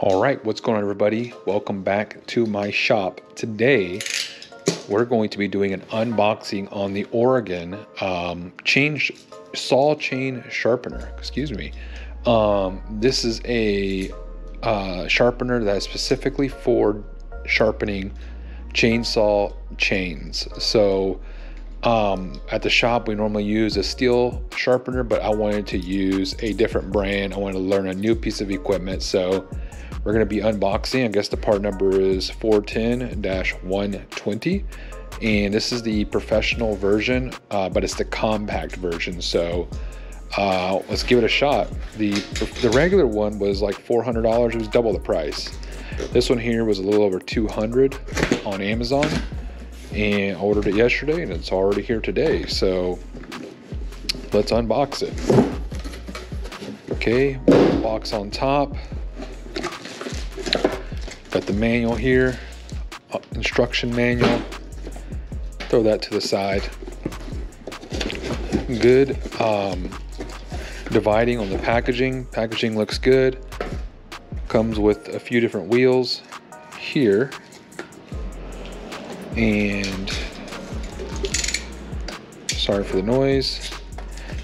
All right, what's going on, everybody? Welcome back to my shop. Today, we're going to be doing an unboxing on the Oregon saw chain sharpener. Excuse me. This is a sharpener that is specifically for sharpening chainsaw chains. So at the shop, we normally use a steel sharpener, but I wanted to use a different brand. I wanted to learn a new piece of equipment. So we're going to be unboxing. I guess the part number is 410-120. And this is the professional version, but it's the compact version. So let's give it a shot. The regular one was like $400. It was double the price. This one here was a little over $200 on Amazon. And I ordered it yesterday and it's already here today. So let's unbox it. Okay, box on top. Got the manual here, instruction manual. Throw that to the side. Good dividing on the packaging. Packaging looks good. Comes with a few different wheels here. And sorry for the noise.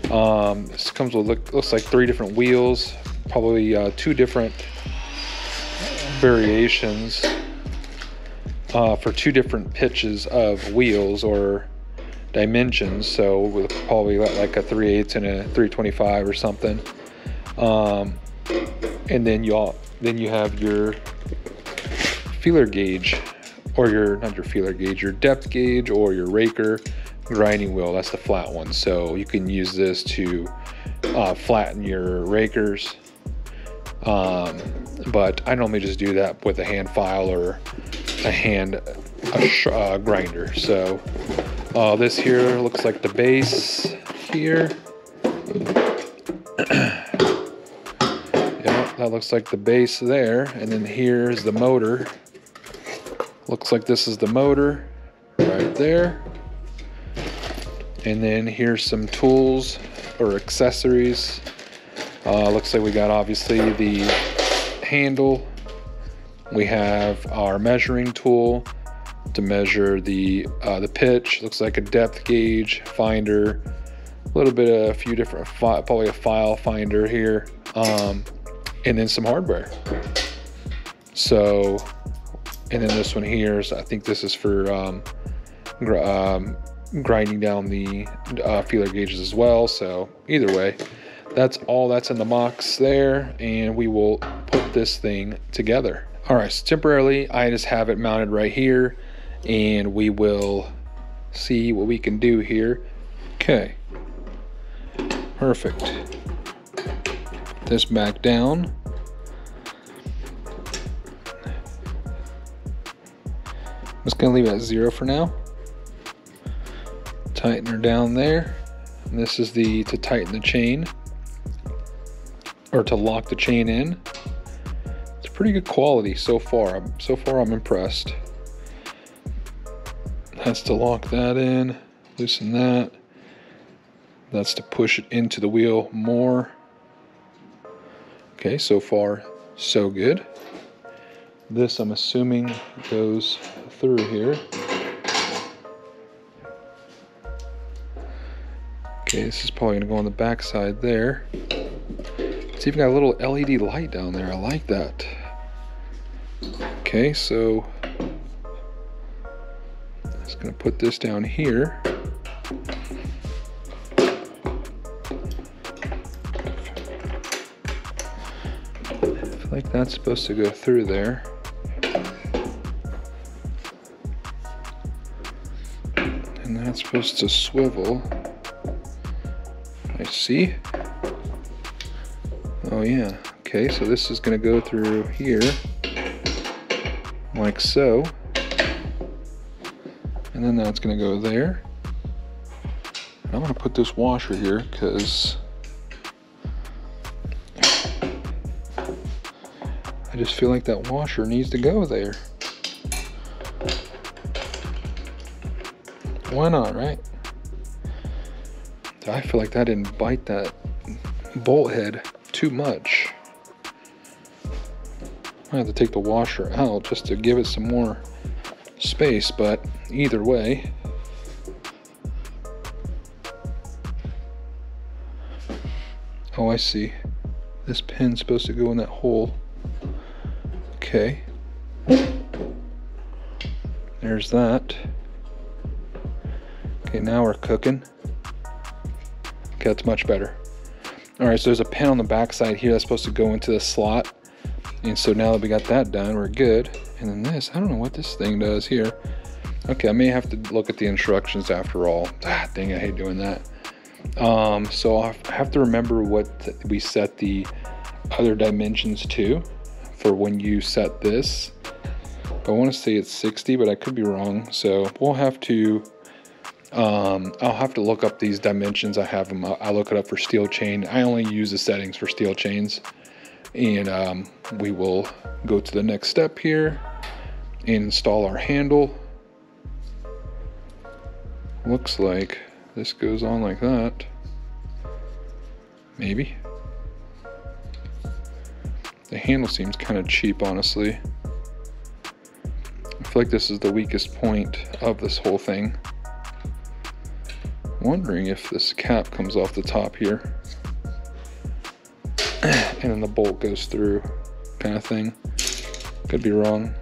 This comes with looks like 3 different wheels, probably 2 different variations for 2 different pitches of wheels or dimensions. So with probably like a 3/8 and a 3/25 or something. And then you have your feeler gauge, or your depth gauge, or your raker grinding wheel. That's the flat one. So you can use this to flatten your rakers. But I normally just do that with a hand file or a grinder. So this here looks like the base here. Yeah, that looks like the base there. And then here's the motor. Looks like this is the motor right there. And then here's some tools or accessories. Looks like we got obviously the handle. We have our measuring tool to measure the pitch. Looks like a depth gauge, finder, a little bit of a few different, probably a file finder here, and then some hardware. So, and then this one here is, I think this is for grinding down the feeler gauges as well. So either way, that's all that's in the box there, and we will put this thing together. All right, so temporarily I just have it mounted right here, and we will see what we can do here. Okay, perfect. Put this back down. I'm just gonna leave it at 0 for now. Tighten her down there. And this is to tighten the chain, or to lock the chain in. It's pretty good quality so far. I'm impressed. That's to lock that in, loosen that. That's to push it into the wheel more. Okay, so far so good. This, I'm assuming, goes through here. Okay, this is probably gonna go on the back side there. It's even got a little LED light down there. I like that. Okay, so I'm just gonna put this down here. I feel like that's supposed to go through there. And that's supposed to swivel. I see. Oh yeah, okay, so this is gonna go through here, like so. And then that's gonna go there. And I'm gonna put this washer here, because I just feel like that washer needs to go there. Why not, right? I feel like that didn't bite that bolt head too much. I have to take the washer out just to give it some more space, but either way. Oh, I see. This pin's supposed to go in that hole. Okay. There's that. Okay, now we're cooking. Okay, that's much better. All right, so there's a pin on the back side here that's supposed to go into the slot. And so now that we got that done, we're good. And then this, I don't know what this thing does here. Okay, I may have to look at the instructions after all. Ah, dang, I hate doing that. So I have to remember what we set the other dimensions to for when you set this. I want to say it's 60, but I could be wrong. So we'll have to, I'll have to look up these dimensions. I have them, I look it up for steel chain. I only use the settings for steel chains. And we will go to the next step here and install our handle. Looks like this goes on like that. Maybe. The handle seems kind of cheap, honestly. I feel like this is the weakest point of this whole thing. Wondering if this cap comes off the top here. And then the bolt goes through, kind of thing. Could be wrong.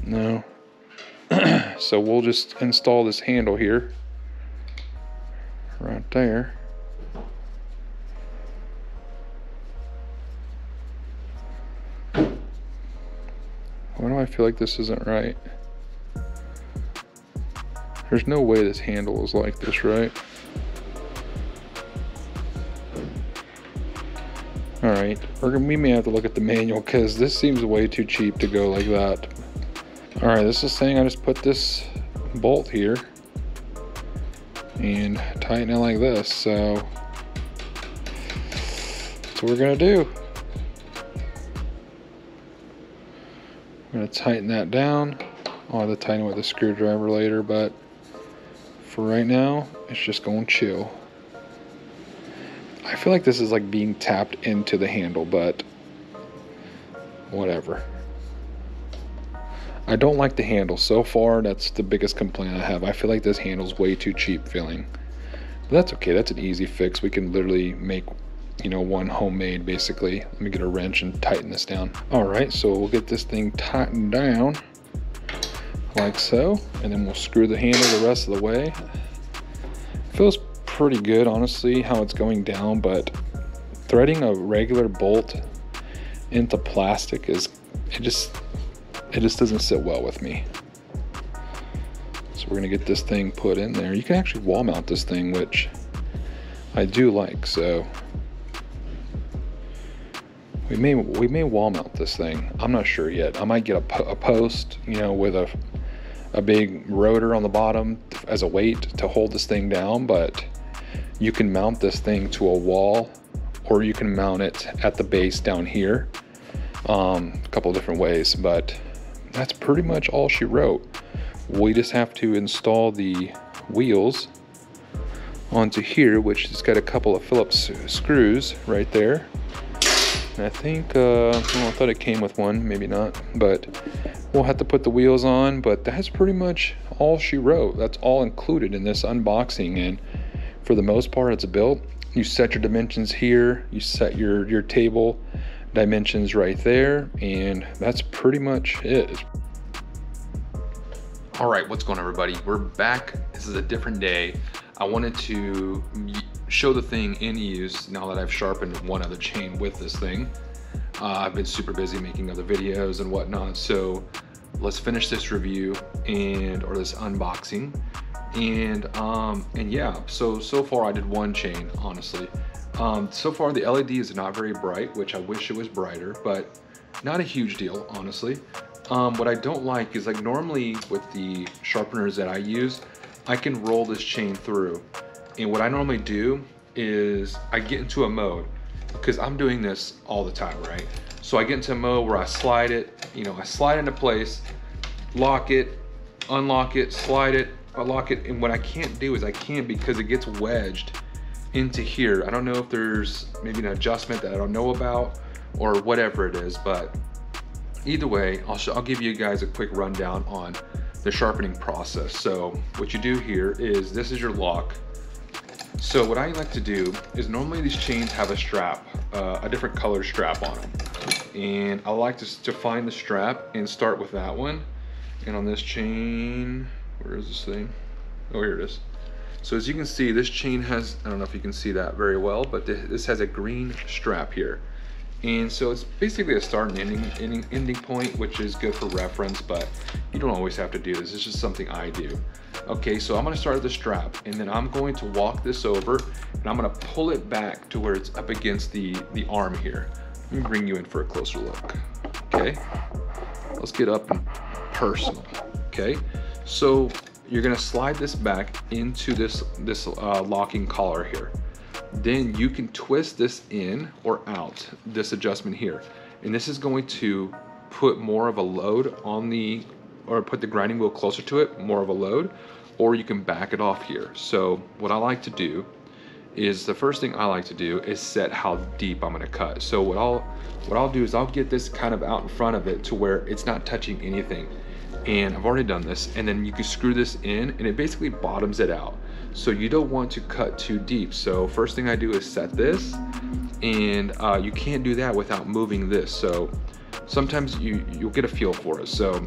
No. So we'll just install this handle here. Right there. Why do I feel like this isn't right? There's no way this handle is like this, right? Alright, we may have to look at the manual because this seems way too cheap to go like that. Alright, this is saying I just put this bolt here and tighten it like this, so that's what we're gonna do. I'm gonna tighten that down. I'll have to tighten it with a screwdriver later, but for right now, it's just going chill. I feel like this is like being tapped into the handle, but whatever. I don't like the handle. So far, that's the biggest complaint I have. I feel like this handle's way too cheap feeling. But that's okay, that's an easy fix. We can literally make, you know, one homemade basically. Let me get a wrench and tighten this down. All right, so we'll get this thing tightened down like so, and then we'll screw the handle the rest of the way. Feels pretty good, honestly, how it's going down, but threading a regular bolt into plastic is, it just doesn't sit well with me. So we're gonna get this thing put in there. You can actually wall mount this thing, which I do like, so we may wall mount this thing. I'm not sure yet. I might get a post, you know, with a big rotor on the bottom as a weight to hold this thing down, but you can mount this thing to a wall, or you can mount it at the base down here. A couple different ways, but that's pretty much all she wrote. We just have to install the wheels onto here, which has got a couple of Phillips screws right there. And I think, well, I thought it came with one, maybe not, but we'll have to put the wheels on, but that's pretty much all she wrote. That's all included in this unboxing, and for the most part, it's built. You set your dimensions here, you set your table dimensions right there, and that's pretty much it. All right, what's going on, everybody? We're back. This is a different day. I wanted to show the thing in use now that I've sharpened one other chain with this thing. I've been super busy making other videos and whatnot, so let's finish this review or this unboxing. And yeah, so far I did one chain, honestly. So far the LED is not very bright, which I wish it was brighter, but not a huge deal, honestly. What I don't like is, like, normally with the sharpeners that I use, I can roll this chain through. And what I normally do is I get into a mode, because I'm doing this all the time, right? So I get into a mode where I slide it, you know, I slide into place, lock it, unlock it, slide it, unlock it. And what I can't do is I can't, because it gets wedged into here. I don't know if there's maybe an adjustment that I don't know about or whatever it is, but either way, I'll give you guys a quick rundown on the sharpening process. So what you do here is, this is your lock. So what I like to do is, normally these chains have a strap, a different color strap on them. And I like to find the strap and start with that one. And on this chain, where is this thing? Oh, here it is. So as you can see, this chain has, I don't know if you can see that very well, but this has a green strap here. And so it's basically a start and ending point, which is good for reference, but you don't always have to do this. It's just something I do. Okay, so I'm gonna start at the strap, and then I'm going to walk this over, and I'm gonna pull it back to where it's up against the arm here. Let me bring you in for a closer look. Okay, let's get up and personal. Okay, so you're gonna slide this back into this locking collar here. Then you can twist this in or out, this adjustment here. And this is going to put more of a load on the, or put the grinding wheel closer to it, more of a load, or you can back it off here. So what I like to do is, the first thing I like to do is set how deep I'm gonna cut. So what I'll do is, I'll get this kind of out in front of it to where it's not touching anything. And I've already done this, and then you can screw this in and it basically bottoms it out. So you don't want to cut too deep. So first thing I do is set this, and you can't do that without moving this. So sometimes you'll get a feel for it. So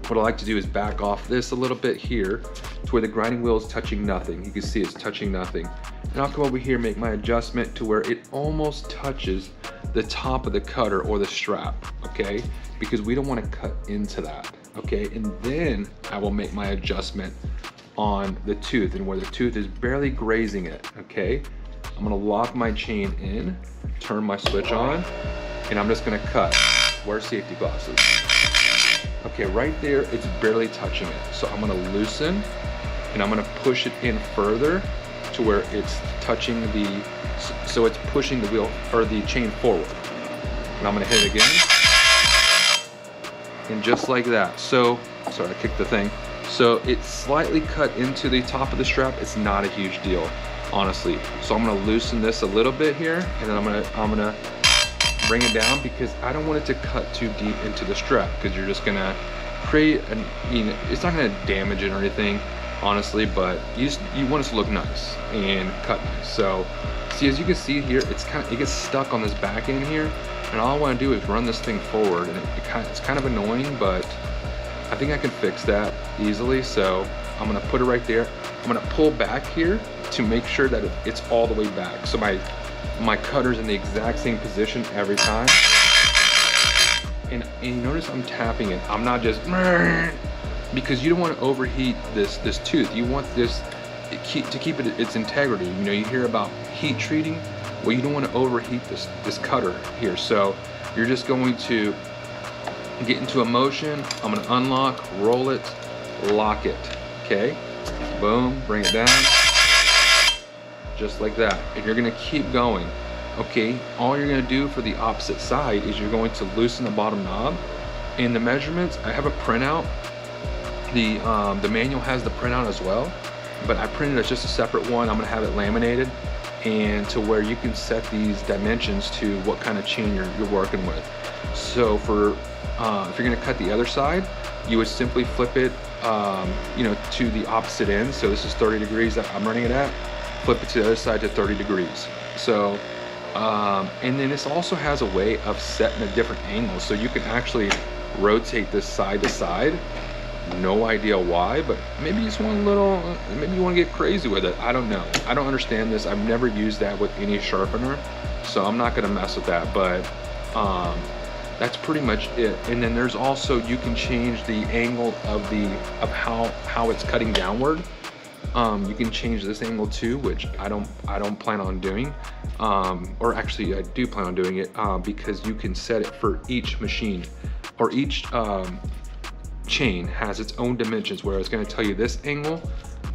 what I like to do is back off this a little bit here to where the grinding wheel is touching nothing. You can see it's touching nothing. And I'll come over here, make my adjustment to where it almost touches the top of the cutter or the strap, okay? Because we don't want to cut into that, okay? And then I will make my adjustment on the tooth, and where the tooth is barely grazing it, okay? I'm gonna lock my chain in, turn my switch on, and I'm just gonna cut. Wear safety glasses. Okay, right there, it's barely touching it. So I'm gonna loosen, and I'm gonna push it in further to where it's touching the, so it's pushing the wheel, or the chain forward. And I'm gonna hit it again. And just like that. So, sorry, I kicked the thing. So it's slightly cut into the top of the strap. It's not a huge deal, honestly. So I'm gonna loosen this a little bit here, and then I'm gonna bring it down, because I don't want it to cut too deep into the strap, because you're just gonna create an, it's not gonna damage it or anything, honestly, but you want it to look nice and cut nice. So see, as you can see here, it gets stuck on this back end here, and all I want to do is run this thing forward, and it's kind of annoying, but I think I can fix that easily. So I'm gonna put it right there. I'm gonna pull back here to make sure that it's all the way back. So my cutter's in the exact same position every time. And you notice I'm tapping it. I'm not just, because you don't want to overheat this tooth. You want this to keep it its integrity. You know, you hear about heat treating. Well, you don't want to overheat this cutter here. So you're just going to get into a motion. I'm gonna unlock, roll it, lock it, okay? Boom, bring it down, just like that. And you're gonna keep going, okay? All you're gonna do for the opposite side is you're going to loosen the bottom knob. And the measurements, I have a printout. The manual has the printout as well, but I printed it as just a separate one. I'm gonna have it laminated, and to where you can set these dimensions to what kind of chain you're working with. So for if you're gonna cut the other side, you would simply flip it, to the opposite end. So this is 30 degrees that I'm running it at. Flip it to the other side to 30 degrees. So, and then this also has a way of setting a different angle. So you can actually rotate this side to side. No idea why, but maybe it's one little, maybe you want to get crazy with it. I don't know. I don't understand this. I've never used that with any sharpener, so I'm not gonna mess with that, but that's pretty much it. And then there's also, you can change the angle of how it's cutting downward. You can change this angle too, which I don't plan on doing, or actually I do plan on doing it, because you can set it for each machine, or each chain has its own dimensions, where it's going to tell you this angle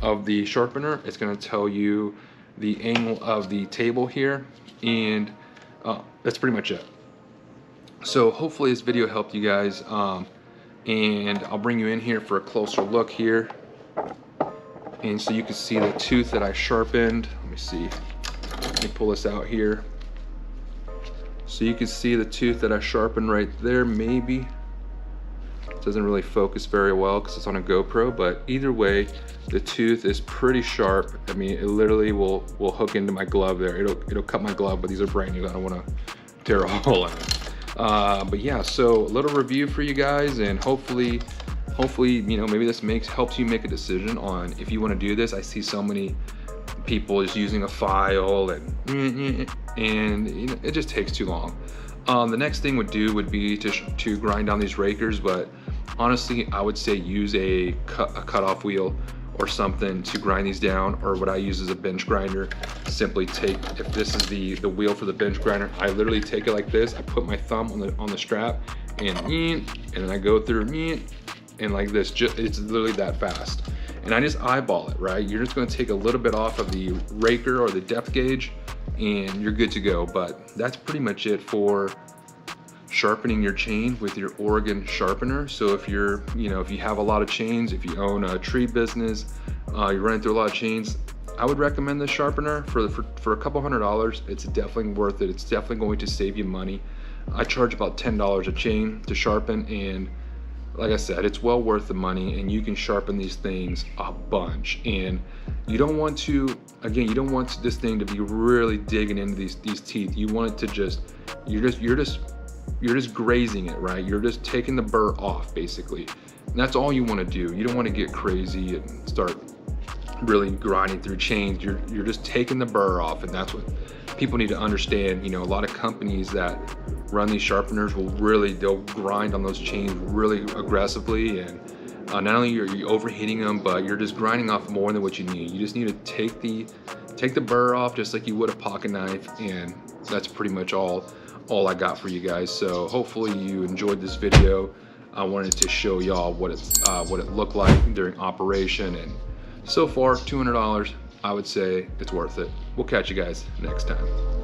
of the sharpener, it's going to tell you the angle of the table here, and that's pretty much it. So hopefully this video helped you guys, and I'll bring you in here for a closer look here, and so you can see the tooth that I sharpened. Let me see. me pull this out here. So you can see the tooth that I sharpened right there, maybe. It doesn't really focus very well because it's on a GoPro, but either way, the tooth is pretty sharp. I mean, it literally will hook into my glove there. It'll cut my glove, but these are brand new. I don't want to tear a hole in it. But yeah, so a little review for you guys, and hopefully, you know, maybe this helps you make a decision on if you want to do this. I see so many people just using a file and you know, it just takes too long. The next thing would be to grind down these rakers, but honestly, I would say use a cutoff wheel or something to grind these down, or what I use is a bench grinder. Simply take, if this is the wheel for the bench grinder, I literally take it like this. I put my thumb on the strap and then I go through and like this. It's literally that fast. And I just eyeball it, right? You're just gonna take a little bit off of the raker or the depth gauge and you're good to go. But that's pretty much it for sharpening your chain with your Oregon sharpener. So if you have a lot of chains, if you own a tree business, you're running through a lot of chains, I would recommend this sharpener for a couple $100. It's definitely worth it. It's definitely going to save you money. I charge about $10 a chain to sharpen, and like I said, it's well worth the money, and you can sharpen these things a bunch. And you don't want to, again, you don't want this thing to be really digging into these teeth. You want it to you're just grazing it, right? You're just taking the burr off, basically. And that's all you want to do. You don't want to get crazy and start really grinding through chains. You're just taking the burr off, and that's what people need to understand. You know, a lot of companies that run these sharpeners they'll grind on those chains really aggressively, and not only are you overheating them, but you're just grinding off more than what you need. You just need to take the burr off just like you would a pocket knife, and that's pretty much all I got for you guys. So hopefully you enjoyed this video. I wanted to show y'all what it looked like during operation, and so far $200, I would say it's worth it. We'll catch you guys next time.